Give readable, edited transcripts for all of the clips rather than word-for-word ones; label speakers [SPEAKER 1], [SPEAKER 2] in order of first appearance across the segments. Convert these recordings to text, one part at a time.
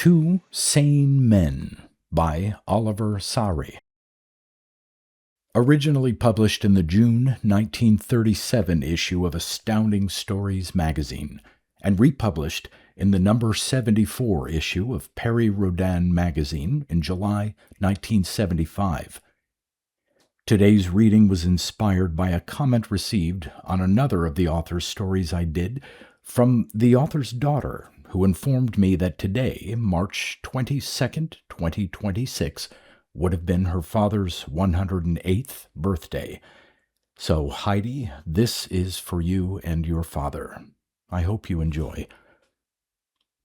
[SPEAKER 1] Two Sane Men by Oliver Saari. Originally published in the June 1937 issue of Astounding Stories magazine, and republished in the number 74 issue of Perry Rhodan magazine in July 1975. Today's reading was inspired by a comment received on another of the author's stories I did from the author's daughter, who informed me that today, March 22nd, 2026, would have been her father's 108th birthday. So, Heidi, this is for you and your father. I hope you enjoy.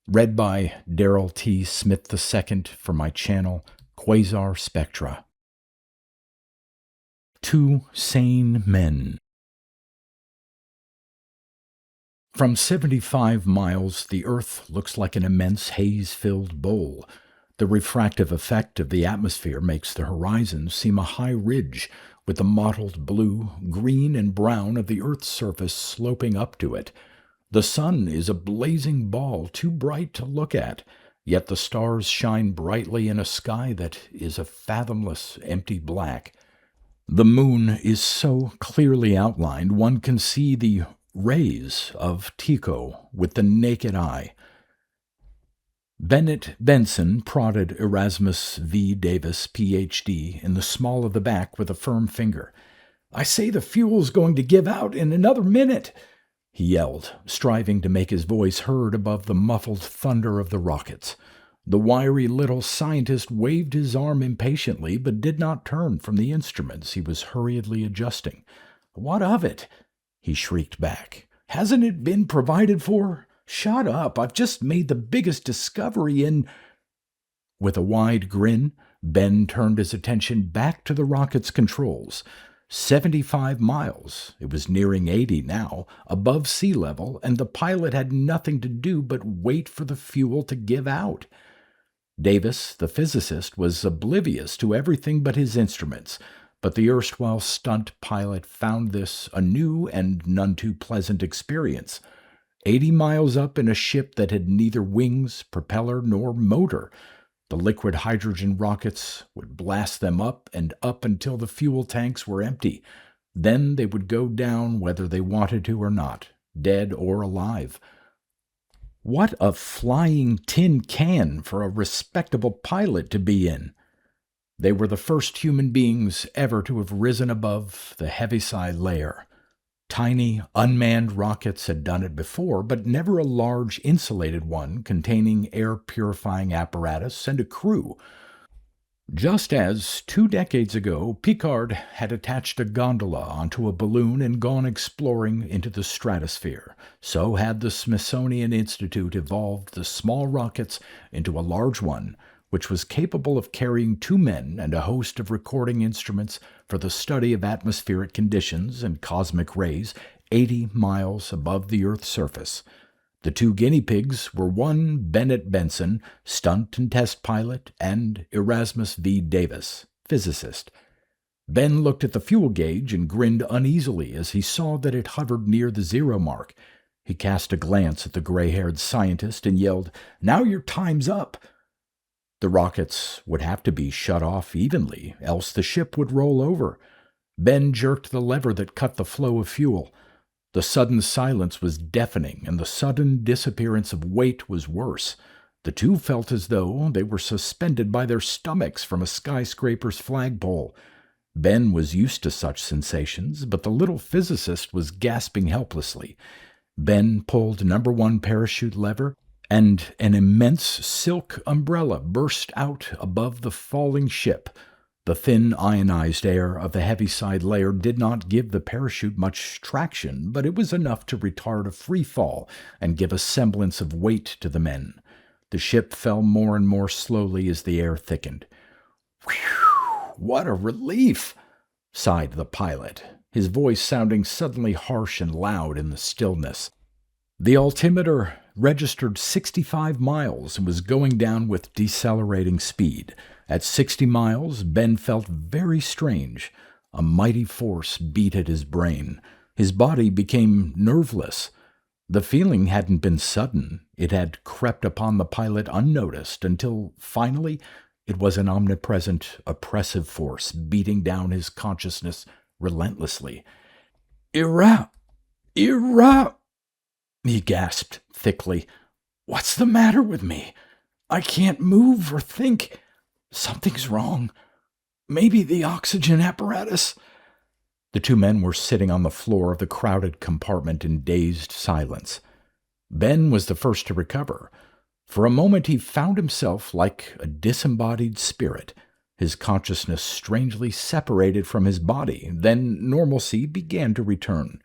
[SPEAKER 1] Read by Darrell T. Smith II for my channel, Quasar Spectra. Two Sane Men. From 75 miles, the Earth looks like an immense haze-filled bowl. The refractive effect of the atmosphere makes the horizon seem a high ridge, with the mottled blue, green, and brown of the Earth's surface sloping up to it. The sun is a blazing ball too bright to look at, yet the stars shine brightly in a sky that is a fathomless, empty black. The moon is so clearly outlined one can see the rays of Tycho with the naked eye. Bennett Benson prodded Erasmus V. Davis, Ph.D., in the small of the back with a firm finger. "I say the fuel's going to give out in another minute," he yelled, striving to make his voice heard above the muffled thunder of the rockets. The wiry little scientist waved his arm impatiently, but did not turn from the instruments he was hurriedly adjusting. "What of it?" he shrieked back. "Hasn't it been provided for? Shut up! I've just made the biggest discovery in—" With a wide grin, Ben turned his attention back to the rocket's controls. 75 miles, it was nearing 80 now, above sea level, and the pilot had nothing to do but wait for the fuel to give out. Davis, the physicist, was oblivious to everything but his instruments, but the erstwhile stunt pilot found this a new and none too pleasant experience. 80 miles up in a ship that had neither wings, propeller, nor motor. The liquid hydrogen rockets would blast them up and up until the fuel tanks were empty. Then they would go down whether they wanted to or not, dead or alive. What a flying tin can for a respectable pilot to be in! They were the first human beings ever to have risen above the Heaviside layer. Tiny, unmanned rockets had done it before, but never a large, insulated one containing air-purifying apparatus and a crew. Just as, 2 decades ago, Picard had attached a gondola onto a balloon and gone exploring into the stratosphere, so had the Smithsonian Institute evolved the small rockets into a large one, which was capable of carrying 2 men and a host of recording instruments for the study of atmospheric conditions and cosmic rays 80 miles above the Earth's surface. The 2 guinea pigs were one Bennett Benson, stunt and test pilot, and Erasmus V. Davis, physicist. Ben looked at the fuel gauge and grinned uneasily as he saw that it hovered near the 0 mark. He cast a glance at the gray-haired scientist and yelled, "Now your time's up!" The rockets would have to be shut off evenly, else the ship would roll over. Ben jerked the lever that cut the flow of fuel. The sudden silence was deafening, and the sudden disappearance of weight was worse. The 2 felt as though they were suspended by their stomachs from a skyscraper's flagpole. Ben was used to such sensations, but the little physicist was gasping helplessly. Ben pulled number 1 parachute lever, and an immense silk umbrella burst out above the falling ship. The thin ionized air of the Heaviside layer did not give the parachute much traction, but it was enough to retard a free fall and give a semblance of weight to the men. The ship fell more and more slowly as the air thickened. "Whew! What a relief!" sighed the pilot, his voice sounding suddenly harsh and loud in the stillness. The altimeter registered 65 miles and was going down with decelerating speed. At 60 miles, Ben felt very strange. A mighty force beat at his brain. His body became nerveless. The feeling hadn't been sudden. It had crept upon the pilot unnoticed until, finally, it was an omnipresent, oppressive force beating down his consciousness relentlessly. "Ira! Ira!" he gasped thickly. "What's the matter with me? I can't move or think. Something's wrong. Maybe the oxygen apparatus." The two men were sitting on the floor of the crowded compartment in dazed silence. Ben was the first to recover. For a moment he found himself like a disembodied spirit, his consciousness strangely separated from his body. Then normalcy began to return.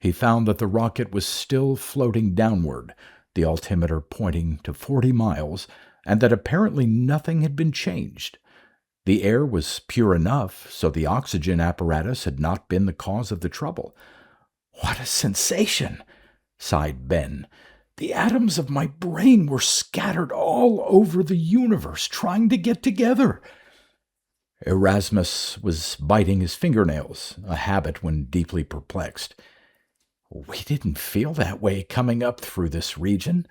[SPEAKER 1] He found that the rocket was still floating downward, the altimeter pointing to 40 miles, and that apparently nothing had been changed. The air was pure enough, so the oxygen apparatus had not been the cause of the trouble. "What a sensation!" sighed Ben. "The atoms of my brain were scattered all over the universe, trying to get together." Erasmus was biting his fingernails, a habit when deeply perplexed. "We didn't feel that way coming up through this region,"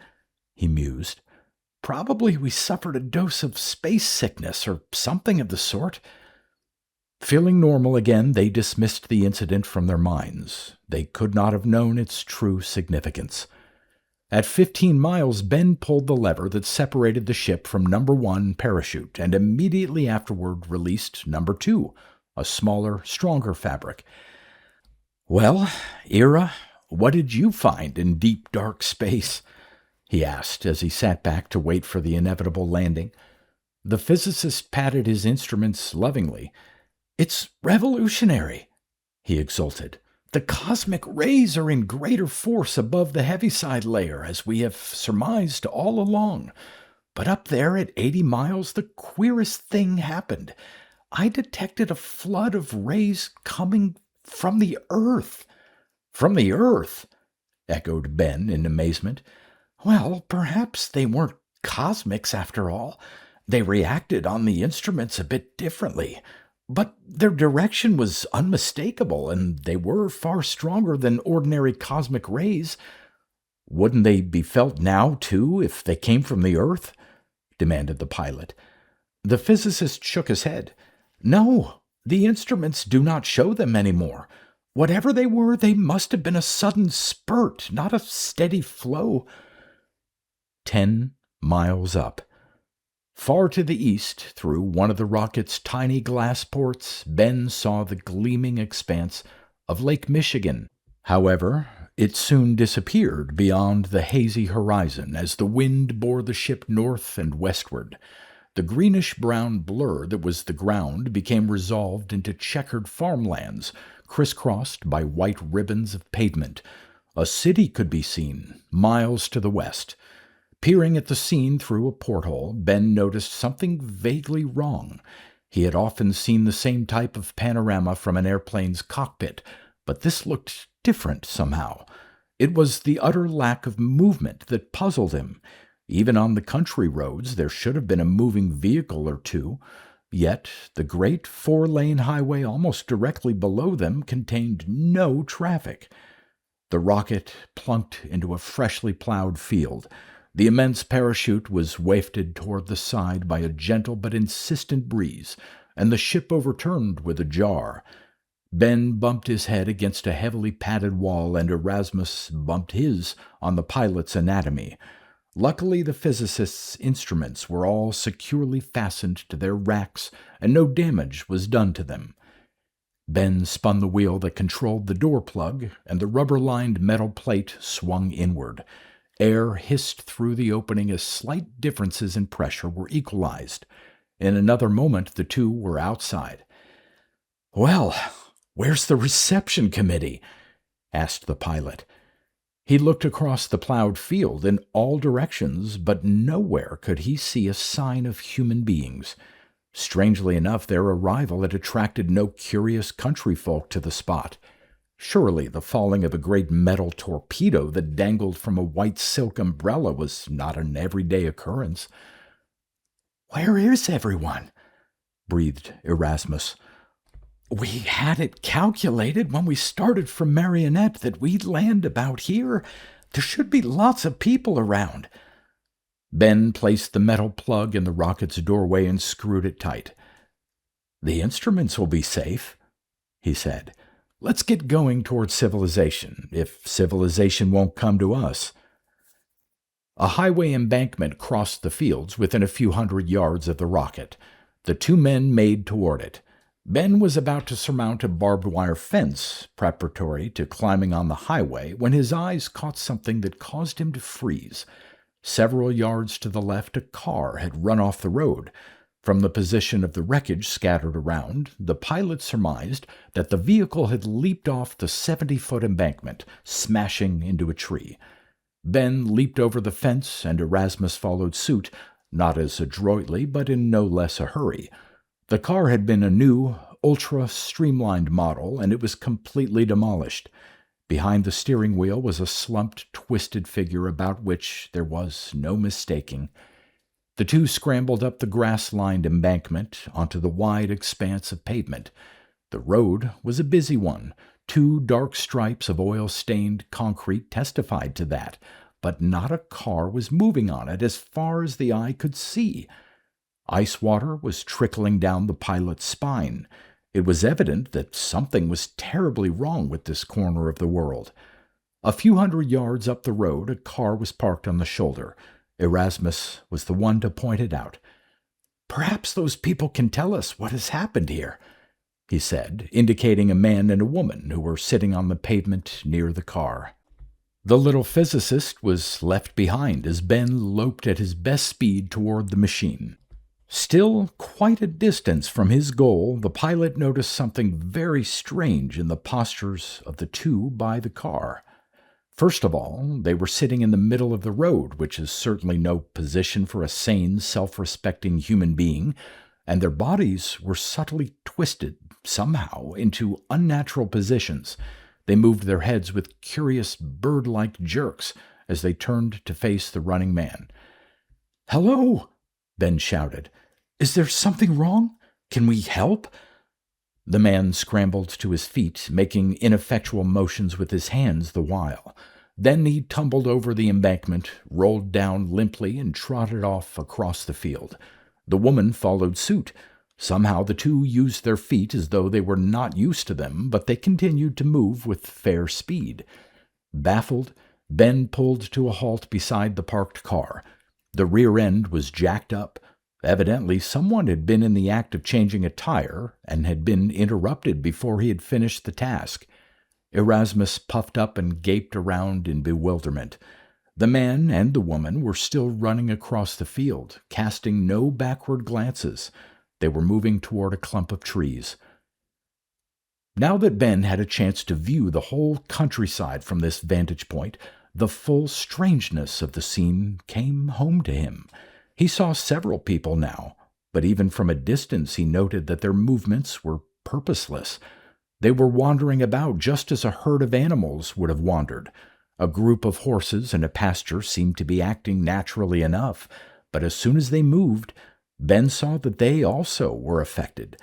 [SPEAKER 1] he mused. "Probably we suffered a dose of space sickness or something of the sort." Feeling normal again, they dismissed the incident from their minds. They could not have known its true significance. At 15 miles, Ben pulled the lever that separated the ship from number 1 parachute and immediately afterward released number 2, a smaller, stronger fabric. "Well, Ira, what did you find in deep, dark space?" he asked as he sat back to wait for the inevitable landing. The physicist patted his instruments lovingly. "It's revolutionary," he exulted. "The cosmic rays are in greater force above the heaviside layer, as we have surmised all along. But up there at 80 miles, the queerest thing happened. I detected a flood of rays coming from the Earth." "From the Earth?" echoed Ben in amazement. "Well, perhaps they weren't cosmics after all. They reacted on the instruments a bit differently. But their direction was unmistakable, and they were far stronger than ordinary cosmic rays." "Wouldn't they be felt now, too, if they came from the Earth?" demanded the pilot. The physicist shook his head. "No, the instruments do not show them anymore. Whatever they were, they must have been a sudden spurt, not a steady flow." 10 miles up. Far to the east, through one of the rocket's tiny glass ports, Ben saw the gleaming expanse of Lake Michigan. However, it soon disappeared beyond the hazy horizon as the wind bore the ship north and westward. The greenish-brown blur that was the ground became resolved into checkered farmlands, crisscrossed by white ribbons of pavement. A city could be seen, miles to the west. Peering at the scene through a porthole, Ben noticed something vaguely wrong. He had often seen the same type of panorama from an airplane's cockpit, but this looked different somehow. It was the utter lack of movement that puzzled him. Even on the country roads there should have been a moving vehicle or two, yet the great 4-lane highway almost directly below them contained no traffic. The rocket plunked into a freshly plowed field. The immense parachute was wafted toward the side by a gentle but insistent breeze, and the ship overturned with a jar. Ben bumped his head against a heavily padded wall, and Erasmus bumped his on the pilot's anatomy. Luckily, the physicist's instruments were all securely fastened to their racks, and no damage was done to them. Ben spun the wheel that controlled the door plug, and the rubber-lined metal plate swung inward. Air hissed through the opening as slight differences in pressure were equalized. In another moment, the two were outside. "Well, where's the reception committee?" asked the pilot. He looked across the plowed field in all directions, but nowhere could he see a sign of human beings. Strangely enough, their arrival had attracted no curious country folk to the spot. Surely the falling of a great metal torpedo that dangled from a white silk umbrella was not an everyday occurrence. "Where is everyone?" breathed Erasmus. "We had it calculated when we started from Marionette that we'd land about here. There should be lots of people around. Ben placed the metal plug in the rocket's doorway and screwed it tight. The instruments will be safe, he said. Let's get going toward civilization, if civilization won't come to us. A highway embankment crossed the fields within a few hundred yards of the rocket. The two men made toward it. Ben was about to surmount a barbed wire fence, preparatory to climbing on the highway, when his eyes caught something that caused him to freeze. Several yards to the left, a car had run off the road. From the position of the wreckage scattered around, the pilot surmised that the vehicle had leaped off the 70-foot embankment, smashing into a tree. Ben leaped over the fence, and Erasmus followed suit, not as adroitly, but in no less a hurry. The car had been a new, ultra-streamlined model, and it was completely demolished. Behind the steering wheel was a slumped, twisted figure about which there was no mistaking. The two scrambled up the grass-lined embankment onto the wide expanse of pavement. The road was a busy one. 2 dark stripes of oil-stained concrete testified to that, but not a car was moving on it as far as the eye could see. Ice water was trickling down the pilot's spine. It was evident that something was terribly wrong with this corner of the world. A few hundred yards up the road, a car was parked on the shoulder. Erasmus was the one to point it out. "Perhaps those people can tell us what has happened here," he said, indicating a man and a woman who were sitting on the pavement near the car. The little physicist was left behind as Ben loped at his best speed toward the machine. Still quite a distance from his goal, the pilot noticed something very strange in the postures of the two by the car. First of all, they were sitting in the middle of the road, which is certainly no position for a sane, self-respecting human being, and their bodies were subtly twisted, somehow, into unnatural positions. They moved their heads with curious bird-like jerks as they turned to face the running man. "Hello!" Ben shouted. "Is there something wrong? Can we help?" The man scrambled to his feet, making ineffectual motions with his hands the while. Then he tumbled over the embankment, rolled down limply, and trotted off across the field. The woman followed suit. Somehow the two used their feet as though they were not used to them, but they continued to move with fair speed. Baffled, Ben pulled to a halt beside the parked car. The rear end was jacked up. Evidently, someone had been in the act of changing a tire and had been interrupted before he had finished the task. Erasmus puffed up and gaped around in bewilderment. The man and the woman were still running across the field, casting no backward glances. They were moving toward a clump of trees. Now that Ben had a chance to view the whole countryside from this vantage point, the full strangeness of the scene came home to him. He saw several people now, but even from a distance he noted that their movements were purposeless. They were wandering about just as a herd of animals would have wandered. A group of horses in a pasture seemed to be acting naturally enough, but as soon as they moved, Ben saw that they also were affected.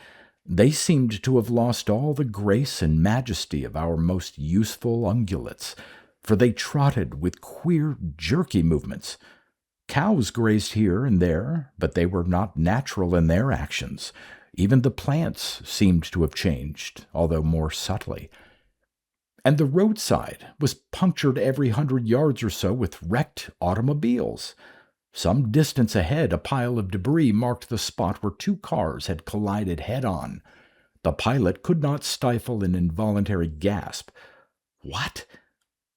[SPEAKER 1] They seemed to have lost all the grace and majesty of our most useful ungulates, for they trotted with queer, jerky movements. Cows grazed here and there, but they were not natural in their actions. Even the plants seemed to have changed, although more subtly. And the roadside was punctured every 100 yards or so with wrecked automobiles. Some distance ahead, a pile of debris marked the spot where 2 cars had collided head-on. The pilot could not stifle an involuntary gasp. What?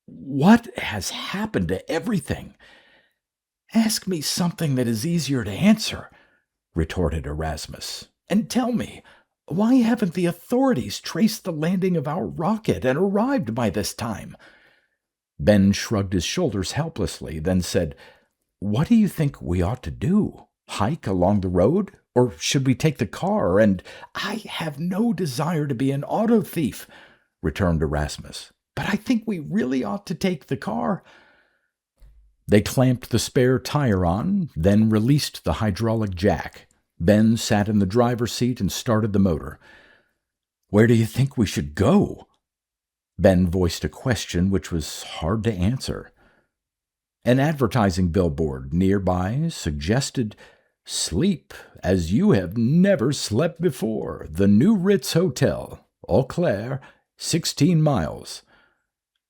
[SPEAKER 1] What has happened to everything? "Ask me something that is easier to answer," retorted Erasmus. "And tell me, why haven't the authorities traced the landing of our rocket and arrived by this time?" Ben shrugged his shoulders helplessly, then said, "What do you think we ought to do? Hike along the road? Or should we take the car and—" "I have no desire to be an auto thief," returned Erasmus, "but I think we really ought to take the car." They clamped the spare tire on, then released the hydraulic jack. Ben sat in the driver's seat and started the motor. "Where do you think we should go?" Ben voiced a question which was hard to answer. An advertising billboard nearby suggested, "Sleep as you have never slept before. The New Ritz Hotel, Eau Claire, 16 miles."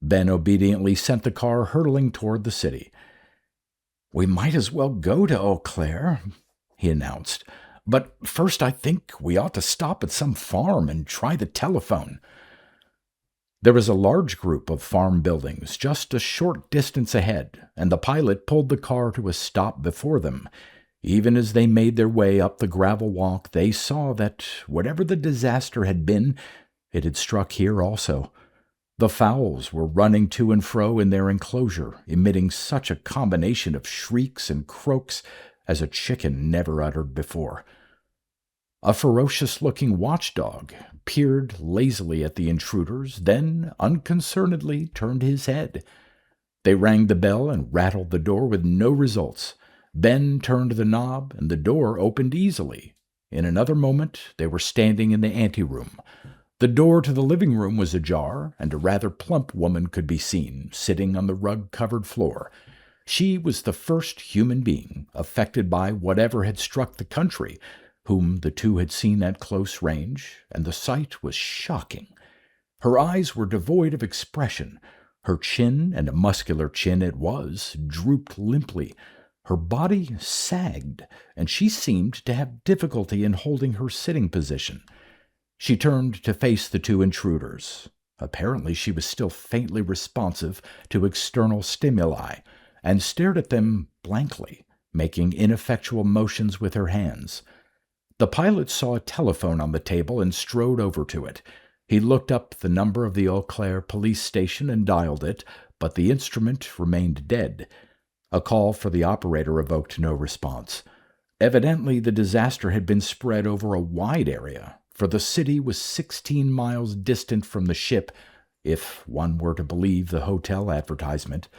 [SPEAKER 1] Ben obediently sent the car hurtling toward the city. "We might as well go to Eau Claire," he announced. "But first I think we ought to stop at some farm and try the telephone." There was a large group of farm buildings just a short distance ahead, and the pilot pulled the car to a stop before them. Even as they made their way up the gravel walk, they saw that whatever the disaster had been, it had struck here also. The fowls were running to and fro in their enclosure, emitting such a combination of shrieks and croaks as a chicken never uttered before. A ferocious-looking watchdog peered lazily at the intruders, then unconcernedly turned his head. They rang the bell and rattled the door with no results. Ben turned the knob, and the door opened easily. In another moment they were standing in the anteroom. The door to the living room was ajar, and a rather plump woman could be seen, sitting on the rug-covered floor. She was the first human being affected by whatever had struck the country, whom the two had seen at close range, and the sight was shocking. Her eyes were devoid of expression. Her chin, and a muscular chin it was, drooped limply. Her body sagged, and she seemed to have difficulty in holding her sitting position. She turned to face the two intruders. Apparently she was still faintly responsive to external stimuli, and stared at them blankly, making ineffectual motions with her hands. The pilot saw a telephone on the table and strode over to it. He looked up the number of the Eau Claire police station and dialed it, but the instrument remained dead. A call for the operator evoked no response. Evidently, the disaster had been spread over a wide area, for the city was 16 miles distant from the ship, if one were to believe the hotel advertisement.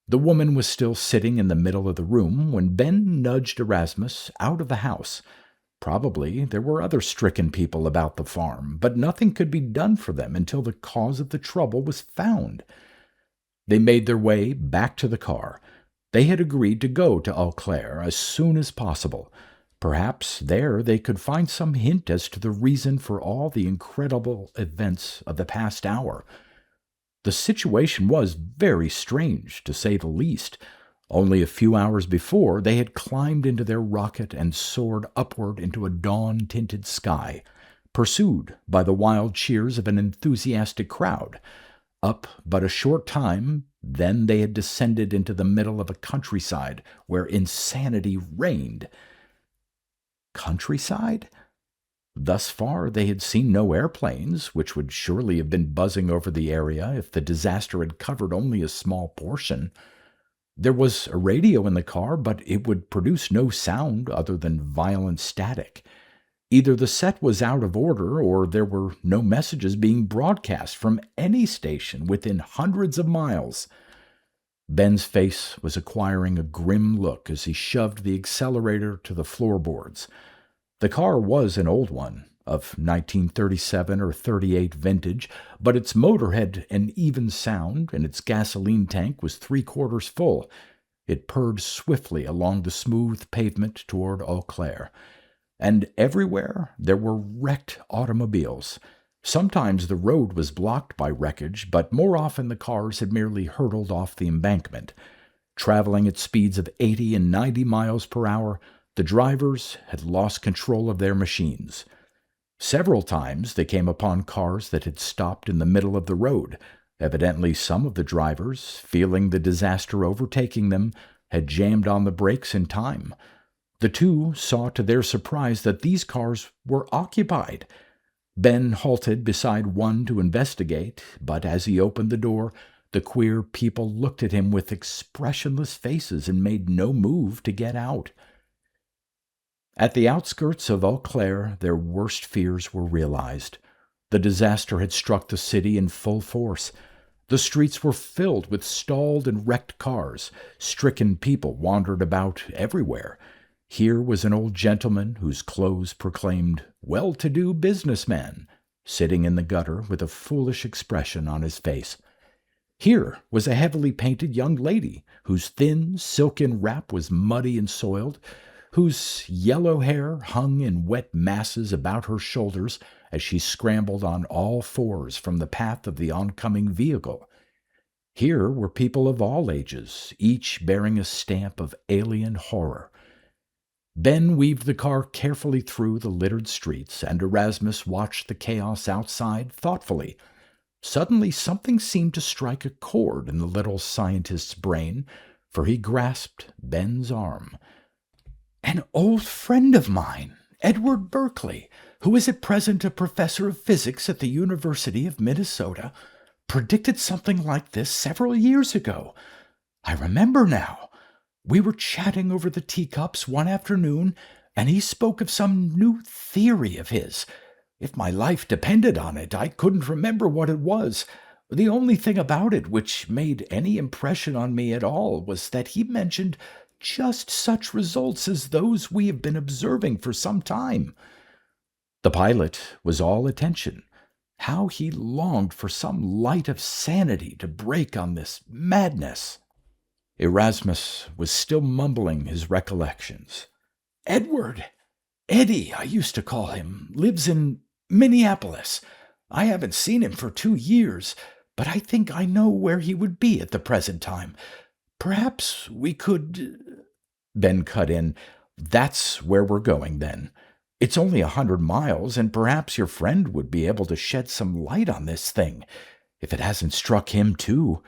[SPEAKER 1] The woman was still sitting in the middle of the room when Ben nudged Erasmus out of the house. Probably there were other stricken people about the farm, but nothing could be done for them until the cause of the trouble was found. They made their way back to the car. They had agreed to go to Eau Claire as soon as possible. Perhaps there they could find some hint as to the reason for all the incredible events of the past hour. The situation was very strange, to say the least. Only a few hours before, they had climbed into their rocket and soared upward into a dawn-tinted sky, pursued by the wild cheers of an enthusiastic crowd. Up but a short time, then they had descended into the middle of a countryside where insanity reigned. Countryside? Thus far they had seen no airplanes, which would surely have been buzzing over the area if the disaster had covered only a small portion. There was a radio in the car, but it would produce no sound other than violent static. Either the set was out of order, or there were no messages being broadcast from any station within hundreds of miles. Ben's face was acquiring a grim look as he shoved the accelerator to the floorboards. The car was an old one, of 1937 or 38 vintage, but its motor had an even sound, and its gasoline tank was 3/4 full. It purred swiftly along the smooth pavement toward Eau Claire. And everywhere there were wrecked automobiles. Sometimes the road was blocked by wreckage, but more often the cars had merely hurtled off the embankment. Traveling at speeds of 80 and 90 miles per hour, the drivers had lost control of their machines. Several times they came upon cars that had stopped in the middle of the road. Evidently some of the drivers, feeling the disaster overtaking them, had jammed on the brakes in time. The two saw to their surprise that these cars were occupied. Ben halted beside one to investigate, but as he opened the door, the queer people looked at him with expressionless faces and made no move to get out. At the outskirts of Eau Claire, their worst fears were realized. The disaster had struck the city in full force. The streets were filled with stalled and wrecked cars. Stricken people wandered about everywhere. Here was an old gentleman whose clothes proclaimed well-to-do businessman, sitting in the gutter with a foolish expression on his face. Here was a heavily painted young lady whose thin, silken wrap was muddy and soiled, whose yellow hair hung in wet masses about her shoulders as she scrambled on all fours from the path of the oncoming vehicle. Here were people of all ages, each bearing a stamp of alien horror. Ben weaved the car carefully through the littered streets, and Erasmus watched the chaos outside thoughtfully. Suddenly something seemed to strike a chord in the little scientist's brain, for he grasped Ben's arm. "An old friend of mine, Edward Berkeley, who is at present a professor of physics at the University of Minnesota, predicted something like this several years ago. I remember now. We were chatting over the teacups one afternoon, and he spoke of some new theory of his. If my life depended on it, I couldn't remember what it was. The only thing about it which made any impression on me at all was that he mentioned just such results as those we have been observing for some time." The pilot was all attention. How he longed for some light of sanity to break on this madness. Erasmus was still mumbling his recollections. "Edward, Eddie, I used to call him, lives in Minneapolis. I haven't seen him for 2 years, but I think I know where he would be at the present time. Perhaps we could—" Ben cut in. "That's where we're going, then. It's only 100 miles, and perhaps your friend would be able to shed some light on this thing, if it hasn't struck him too."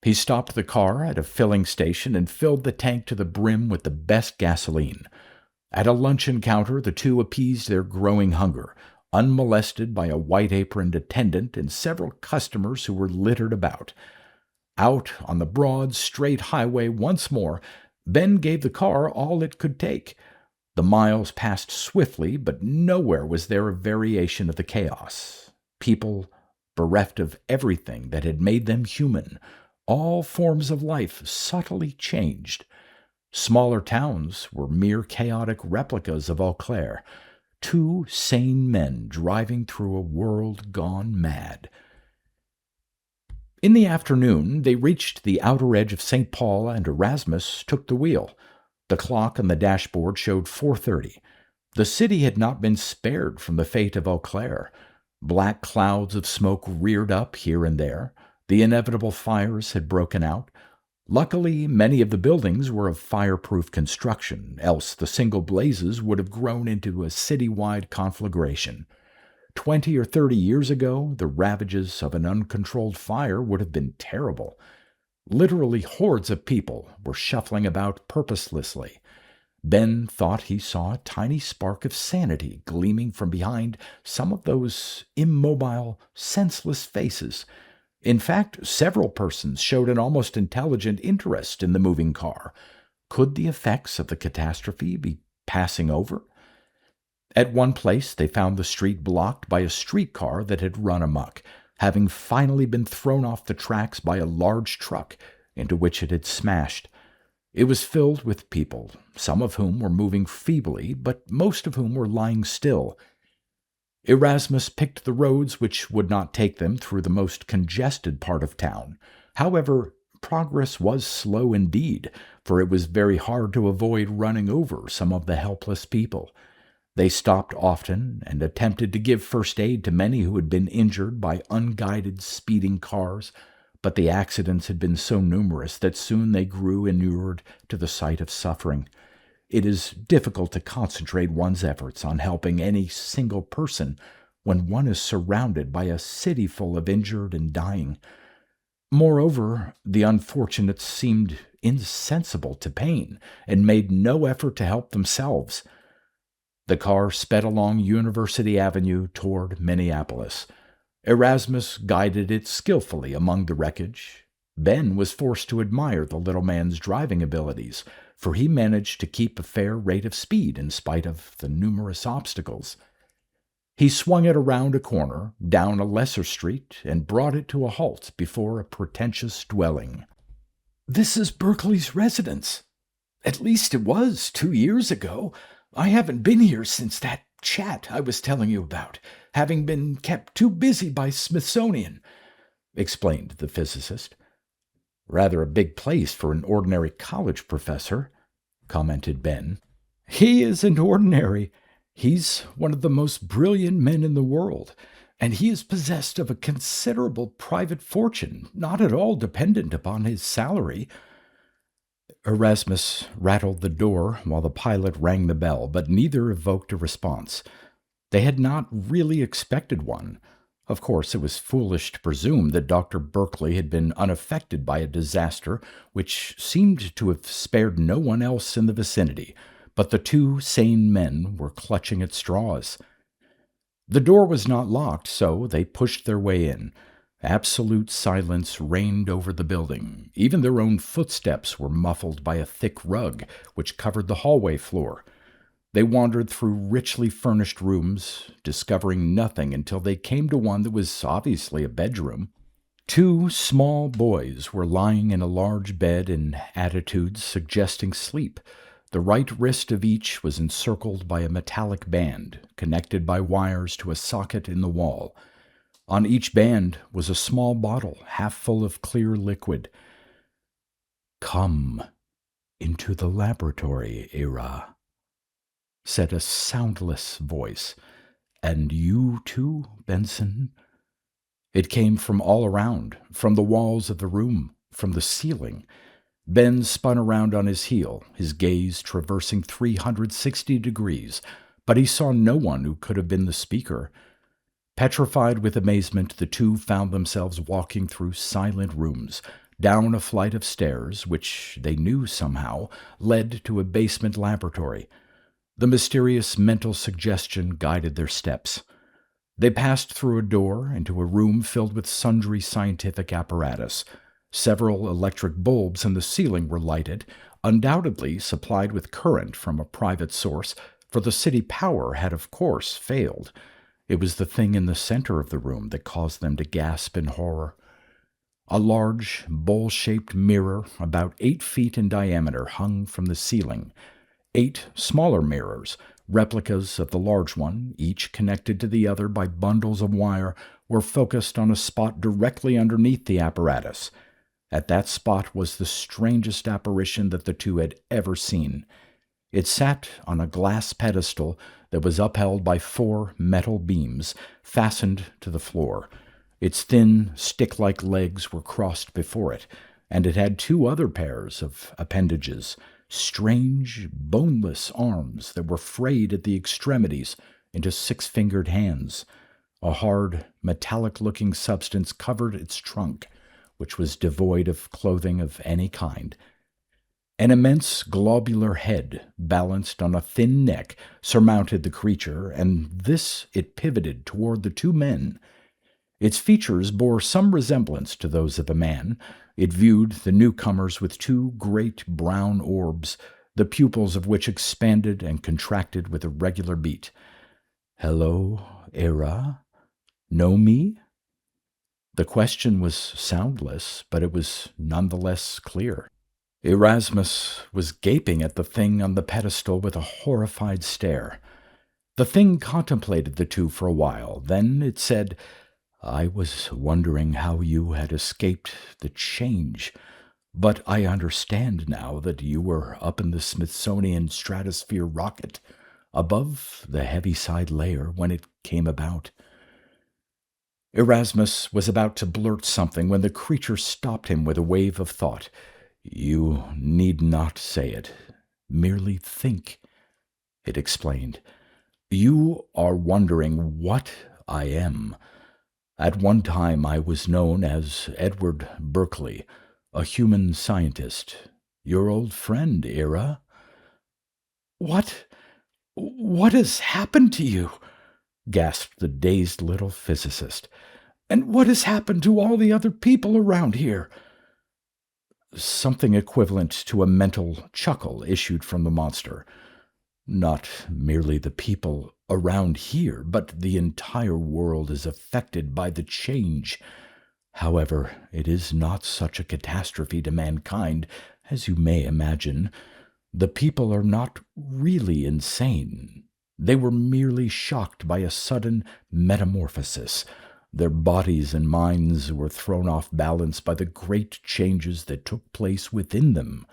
[SPEAKER 1] He stopped the car at a filling station and filled the tank to the brim with the best gasoline. At a luncheon counter, the two appeased their growing hunger, unmolested by a white-aproned attendant and several customers who were littered about. Out on the broad, straight highway once more, Ben gave the car all it could take. The miles passed swiftly, but nowhere was there a variation of the chaos. People bereft of everything that had made them human, all forms of life subtly changed. Smaller towns were mere chaotic replicas of Eau Claire, two sane men driving through a world gone mad. In the afternoon, they reached the outer edge of St. Paul, and Erasmus took the wheel. The clock on the dashboard showed 4:30. The city had not been spared from the fate of Eau Claire. Black clouds of smoke reared up here and there. The inevitable fires had broken out. Luckily, many of the buildings were of fireproof construction, else the single blazes would have grown into a city-wide conflagration. 20 or 30 years ago, the ravages of an uncontrolled fire would have been terrible. Literally hordes of people were shuffling about purposelessly. Ben thought he saw a tiny spark of sanity gleaming from behind some of those immobile, senseless faces. In fact, several persons showed an almost intelligent interest in the moving car. Could the effects of the catastrophe be passing over? At one place they found the street blocked by a streetcar that had run amok, having finally been thrown off the tracks by a large truck into which it had smashed. It was filled with people, some of whom were moving feebly, but most of whom were lying still. Erasmus picked the roads which would not take them through the most congested part of town. However, progress was slow indeed, for it was very hard to avoid running over some of the helpless people. They stopped often and attempted to give first aid to many who had been injured by unguided speeding cars, but the accidents had been so numerous that soon they grew inured to the sight of suffering. It is difficult to concentrate one's efforts on helping any single person when one is surrounded by a city full of injured and dying. Moreover, the unfortunates seemed insensible to pain and made no effort to help themselves. The car sped along University Avenue toward Minneapolis. Erasmus guided it skillfully among the wreckage. Ben was forced to admire the little man's driving abilities, for he managed to keep a fair rate of speed in spite of the numerous obstacles. He swung it around a corner, down a lesser street, and brought it to a halt before a pretentious dwelling. "This is Berkeley's residence. At least it was 2 years ago. I haven't been here since that chat I was telling you about, having been kept too busy by Smithsonian. explained the physicist. Rather a big place for an ordinary college professor, commented Ben. He isn't ordinary. He's one of the most brilliant men in the world, and he is possessed of a considerable private fortune, not at all dependent upon his salary. Erasmus rattled the door while the pilot rang the bell, but neither evoked a response. They had not really expected one. Of course, it was foolish to presume that Dr. Berkeley had been unaffected by a disaster which seemed to have spared no one else in the vicinity, but the two sane men were clutching at straws. The door was not locked, so they pushed their way in. Absolute silence reigned over the building. Even their own footsteps were muffled by a thick rug which covered the hallway floor. They wandered through richly furnished rooms, discovering nothing until they came to one that was obviously a bedroom. Two small boys were lying in a large bed in attitudes suggesting sleep. The right wrist of each was encircled by a metallic band, connected by wires to a socket in the wall. On each band was a small bottle, half full of clear liquid. "Come into the laboratory, Ira," said a soundless voice. "And you too, Benson?" It came from all around, from the walls of the room, from the ceiling. Ben spun around on his heel, his gaze traversing 360 degrees, but he saw no one who could have been the speaker. Petrified with amazement, the two found themselves walking through silent rooms, down a flight of stairs, which they knew somehow led to a basement laboratory. The mysterious mental suggestion guided their steps. They passed through a door into a room filled with sundry scientific apparatus. Several electric bulbs in the ceiling were lighted, undoubtedly supplied with current from a private source, for the city power had of course failed. It was the thing in the center of the room that caused them to gasp in horror. A large, bowl-shaped mirror, about 8 feet in diameter, hung from the ceiling. 8 smaller mirrors, replicas of the large one, each connected to the other by bundles of wire, were focused on a spot directly underneath the apparatus. At that spot was the strangest apparition that the two had ever seen. It sat on a glass pedestal that was upheld by 4 metal beams fastened to the floor. Its thin, stick-like legs were crossed before it, and it had 2 other pairs of appendages, strange, boneless arms that were frayed at the extremities into 6-fingered hands. A hard, metallic-looking substance covered its trunk, which was devoid of clothing of any kind. An immense globular head, balanced on a thin neck, surmounted the creature, and this it pivoted toward the 2 men. Its features bore some resemblance to those of a man. It viewed the newcomers with 2 great brown orbs, the pupils of which expanded and contracted with a regular beat. "Hello, Ira? Know me?" The question was soundless, but it was none the less clear. Erasmus was gaping at the thing on the pedestal with a horrified stare. The thing contemplated the two for a while. Then it said, "I was wondering how you had escaped the change, but I understand now that you were up in the Smithsonian stratosphere rocket, above the Heaviside layer when it came about." Erasmus was about to blurt something when the creature stopped him with a wave of thought. "You need not say it. Merely think," it explained. "You are wondering what I am. At one time I was known as Edward Berkeley, a human scientist. Your old friend, Ira." What has happened to you?" gasped the dazed little physicist. "And what has happened to all the other people around here?" Something equivalent to a mental chuckle issued from the monster. "Not merely the people around here, but the entire world is affected by the change. However, it is not such a catastrophe to mankind as you may imagine. The people are not really insane. They were merely shocked by a sudden metamorphosis, Their bodies and minds were thrown off balance by the great changes that took place within them.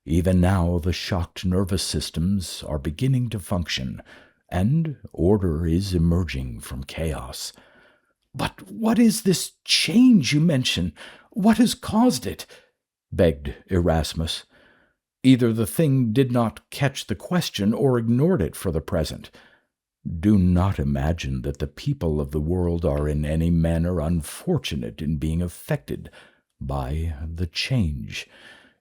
[SPEAKER 1] Even now, the shocked nervous systems are beginning to function, and order is emerging from chaos. "But what is this change you mention? What has caused it?" begged Erasmus. Either the thing did not catch the question or ignored it for the present. "Do not imagine that the people of the world are in any manner unfortunate in being affected by the change.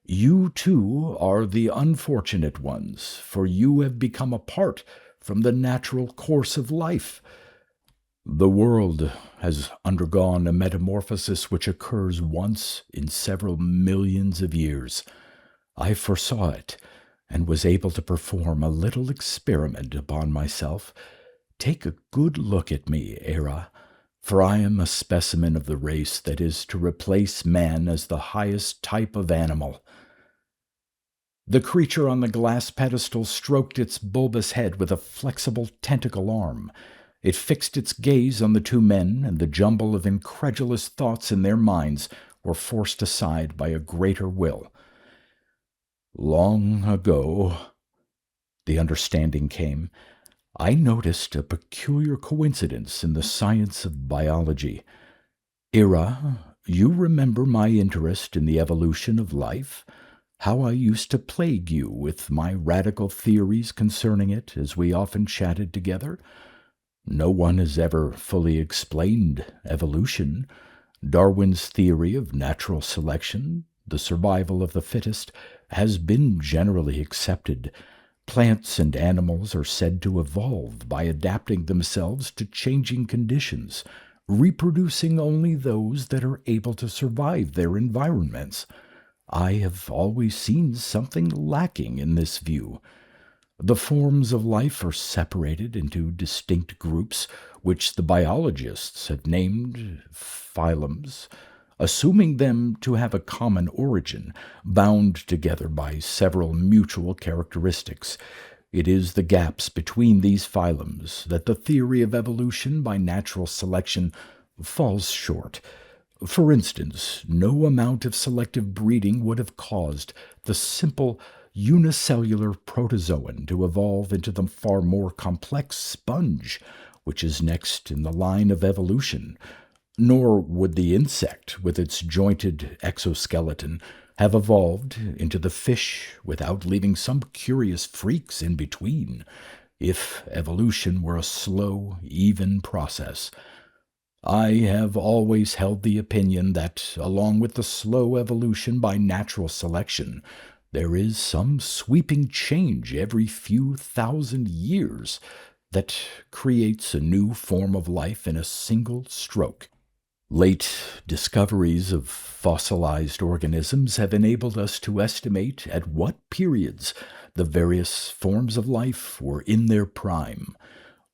[SPEAKER 1] You, too, are the unfortunate ones, for you have become apart from the natural course of life. The world has undergone a metamorphosis which occurs once in several millions of years. I foresaw it, and was able to perform a little experiment upon myself. Take a good look at me, Era, for I am a specimen of the race that is to replace man as the highest type of animal." The creature on the glass pedestal stroked its bulbous head with a flexible tentacle arm. It fixed its gaze on the two men, and the jumble of incredulous thoughts in their minds were forced aside by a greater will. "Long ago," the understanding came, "I noticed a peculiar coincidence in the science of biology. Ira, you remember my interest in the evolution of life? How I used to plague you with my radical theories concerning it as we often chatted together? No one has ever fully explained evolution. Darwin's theory of natural selection, the survival of the fittest, has been generally accepted. Plants and animals are said to evolve by adapting themselves to changing conditions, reproducing only those that are able to survive their environments. I have always seen something lacking in this view. The forms of life are separated into distinct groups, which the biologists have named phylums, assuming them to have a common origin, bound together by several mutual characteristics. It is the gaps between these phylums that the theory of evolution by natural selection falls short. For instance, no amount of selective breeding would have caused the simple unicellular protozoan to evolve into the far more complex sponge, which is next in the line of evolution. Nor would the insect, with its jointed exoskeleton, have evolved into the fish without leaving some curious freaks in between, if evolution were a slow, even process. I have always held the opinion that, along with the slow evolution by natural selection, there is some sweeping change every few thousand years that creates a new form of life in a single stroke. Late discoveries of fossilized organisms have enabled us to estimate at what periods the various forms of life were in their prime.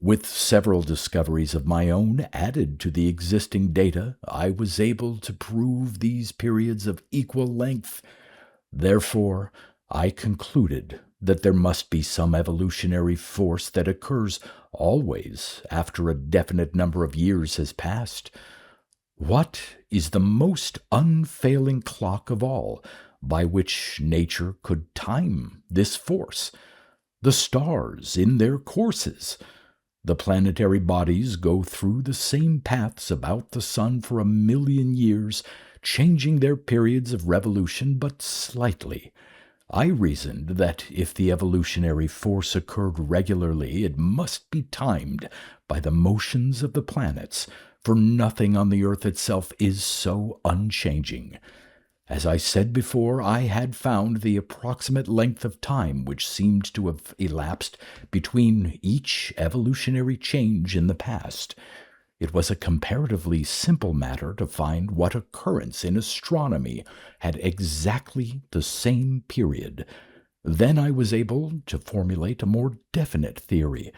[SPEAKER 1] With several discoveries of my own added to the existing data, I was able to prove these periods of equal length. Therefore, I concluded that there must be some evolutionary force that occurs always after a definite number of years has passed. What is the most unfailing clock of all by which nature could time this force? The stars in their courses. The planetary bodies go through the same paths about the sun for 1,000,000 years, changing their periods of revolution but slightly. I reasoned that if the evolutionary force occurred regularly, it must be timed by the motions of the planets, for nothing on the earth itself is so unchanging. As I said before, I had found the approximate length of time which seemed to have elapsed between each evolutionary change in the past. It was a comparatively simple matter to find what occurrence in astronomy had exactly the same period. Then I was able to formulate a more definite theory.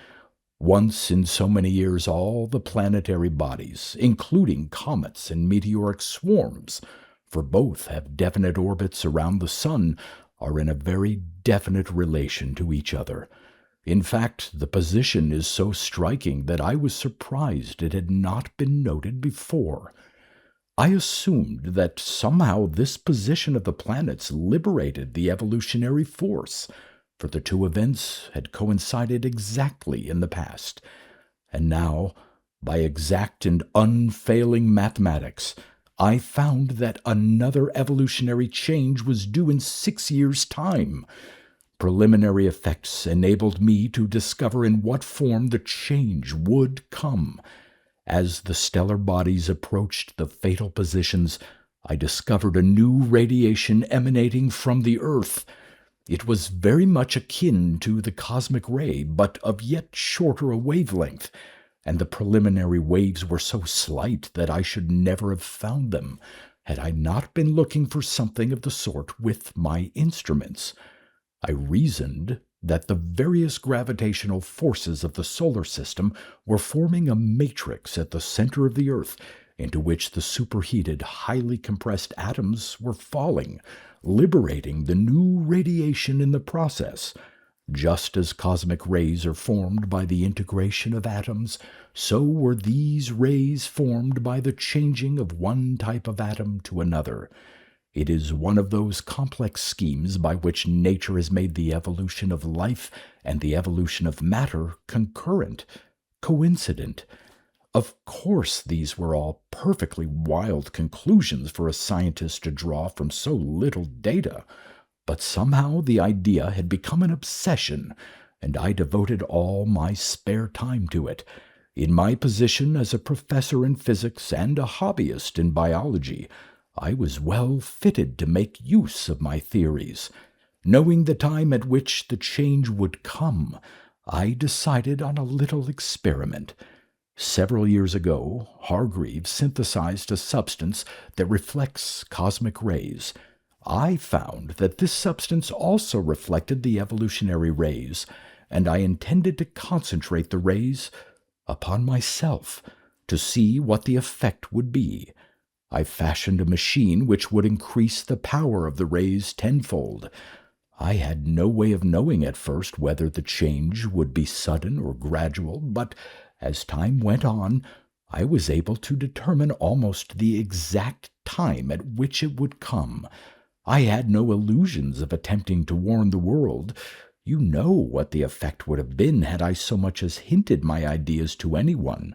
[SPEAKER 1] Once in so many years, all the planetary bodies, including comets and meteoric swarms, for both have definite orbits around the sun, are in a very definite relation to each other. In fact, the position is so striking that I was surprised it had not been noted before. I assumed that somehow this position of the planets liberated the evolutionary force, for the two events had coincided exactly in the past. And now, by exact and unfailing mathematics, I found that another evolutionary change was due in 6 years' time. Preliminary effects enabled me to discover in what form the change would come. As the stellar bodies approached the fatal positions, I discovered a new radiation emanating from the Earth. It was very much akin to the cosmic ray, but of yet shorter a wavelength, and the preliminary waves were so slight that I should never have found them had I not been looking for something of the sort with my instruments. I reasoned that the various gravitational forces of the solar system were forming a matrix at the center of the Earth, into which the superheated, highly compressed atoms were falling, liberating the new radiation in the process. Just as cosmic rays are formed by the integration of atoms, so were these rays formed by the changing of one type of atom to another. It is one of those complex schemes by which nature has made the evolution of life and the evolution of matter concurrent, coincident. Of course, these were all perfectly wild conclusions for a scientist to draw from so little data, but somehow the idea had become an obsession, and I devoted all my spare time to it. In my position as a professor in physics and a hobbyist in biology, I was well fitted to make use of my theories. Knowing the time at which the change would come, I decided on a little experiment. Several years ago, Hargreaves synthesized a substance that reflects cosmic rays. I found that this substance also reflected the evolutionary rays, and I intended to concentrate the rays upon myself to see what the effect would be. I fashioned a machine which would increase the power of the rays tenfold. I had no way of knowing at first whether the change would be sudden or gradual, but as time went on, I was able to determine almost the exact time at which it would come. I had no illusions of attempting to warn the world. You know what the effect would have been had I so much as hinted my ideas to anyone.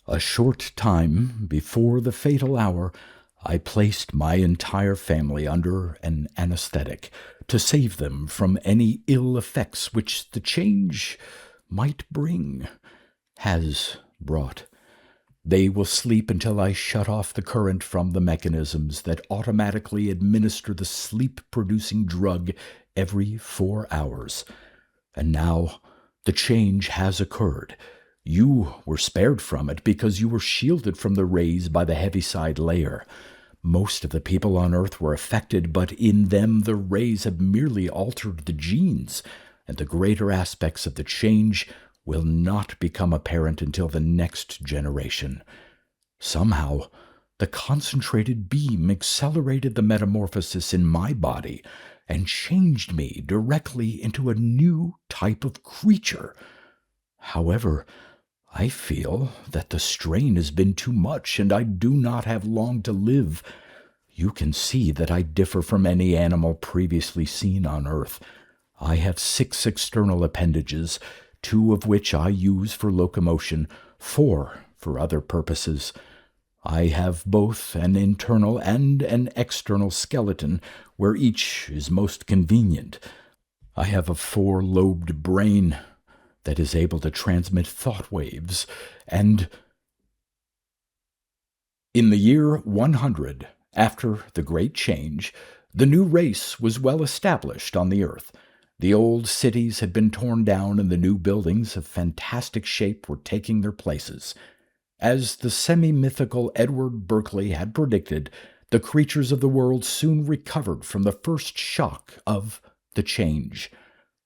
[SPEAKER 1] A short time before the fatal hour, I placed my entire family under an anesthetic to save them from any ill effects which the change might bring, has brought. They will sleep until I shut off the current from the mechanisms that automatically administer the sleep-producing drug every 4 hours. And now the change has occurred. You were spared from it because you were shielded from the rays by the heaviside layer. Most of the people on Earth were affected, but in them the rays have merely altered the genes, and the greater aspects of the change will not become apparent until the next generation. Somehow, the concentrated beam accelerated the metamorphosis in my body and changed me directly into a new type of creature. However, I feel that the strain has been too much, and I do not have long to live. You can see that I differ from any animal previously seen on Earth. I have 6 external appendages, 2 of which I use for locomotion, 4 for other purposes. I have both an internal and an external skeleton, where each is most convenient. I have a 4-lobed brain that is able to transmit thought waves, and in the year 100, after the Great Change, the new race was well established on the Earth. The old cities had been torn down, and the new buildings of fantastic shape were taking their places. As the semi-mythical Edward Berkeley had predicted, the creatures of the world soon recovered from the first shock of the change.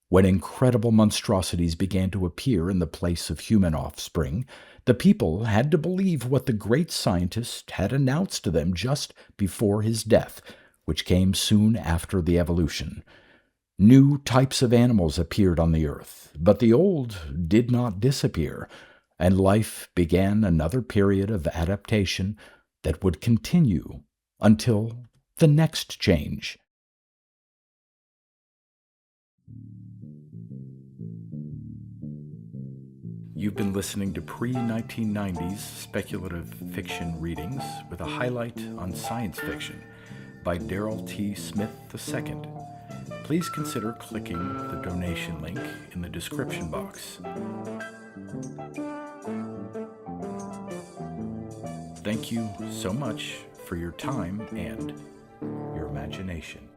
[SPEAKER 1] When incredible monstrosities began to appear in the place of human offspring, the people had to believe what the great scientist had announced to them just before his death, which came soon after the evolution. New types of animals appeared on the earth, but the old did not disappear, and life began another period of adaptation that would continue until the next change. You've been listening to pre-1990s speculative fiction readings with a highlight on science fiction by Darrell T. Smith II. Please consider clicking the donation link in the description box. Thank you so much for your time and your imagination.